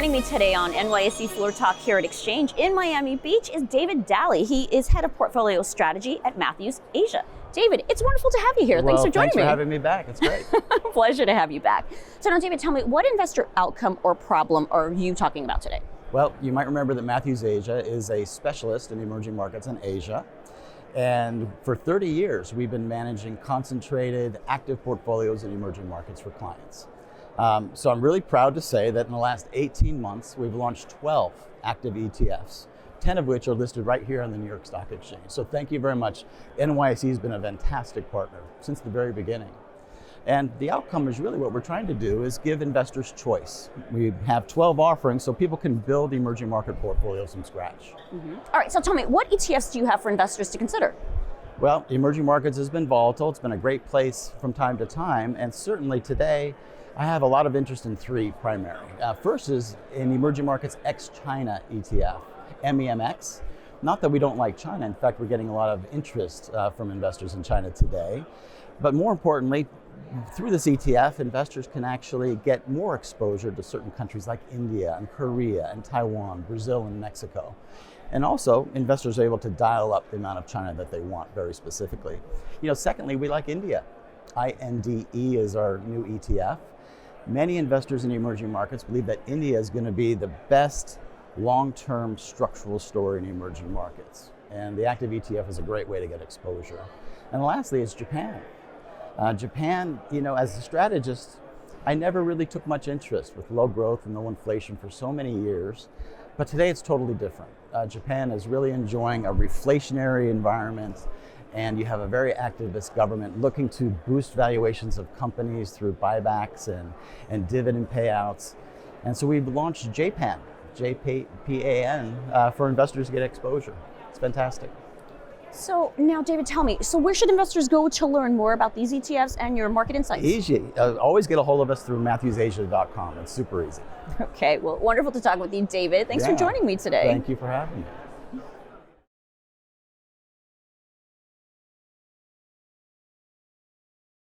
Joining me today on NYSE Floor Talk here at Exchange in Miami Beach is David Dali. He is head of portfolio strategy at Matthews Asia. David, it's wonderful to have you here. Thanks for joining me. Thanks for having me back. It's great. Pleasure to have you back. So now, David, tell me, what investor outcome or problem are you talking about today? Well, you might remember that Matthews Asia is a specialist in emerging markets in Asia. And for 30 years, we've been managing concentrated, active portfolios in emerging markets for clients. So I'm really proud to say that in the last 18 months, we've launched 12 active ETFs, 10 of which are listed right here on the New York Stock Exchange. So thank you very much. NYSE has been a fantastic partner since the very beginning. And the outcome is really what we're trying to do is give investors choice. We have 12 offerings so people can build emerging market portfolios from scratch. All right, so tell me, what ETFs do you have for investors to consider? Well, emerging markets has been volatile. It's been a great place from time to time. And certainly today, I have a lot of interest in three primary. First is in emerging markets ex-China ETF, MEMX. Not that we don't like China. In fact, we're getting a lot of interest from investors in China today. But more importantly, through this ETF, investors can actually get more exposure to certain countries like India and Korea and Taiwan, Brazil and Mexico. And also, investors are able to dial up the amount of China that they want very specifically. Secondly, we like India. INDE is our new ETF. Many investors in emerging markets believe that India is going to be the best long-term structural story in emerging markets. And the active ETF is a great way to get exposure. And lastly is Japan. Japan, as a strategist, I never really took much interest with low growth and low inflation for so many years. But today it's totally different. Japan is really enjoying a reflationary environment, and you have a very activist government looking to boost valuations of companies through buybacks and dividend payouts. And so we've launched JPAN, JPAN, for investors to get exposure. It's fantastic. So now, David, tell me, so where should investors go to learn more about these ETFs and your market insights? Easy. Always get a hold of us through MatthewsAsia.com. It's super easy. Okay, well, wonderful to talk with you, David. Thanks for joining me today. Thank you for having me.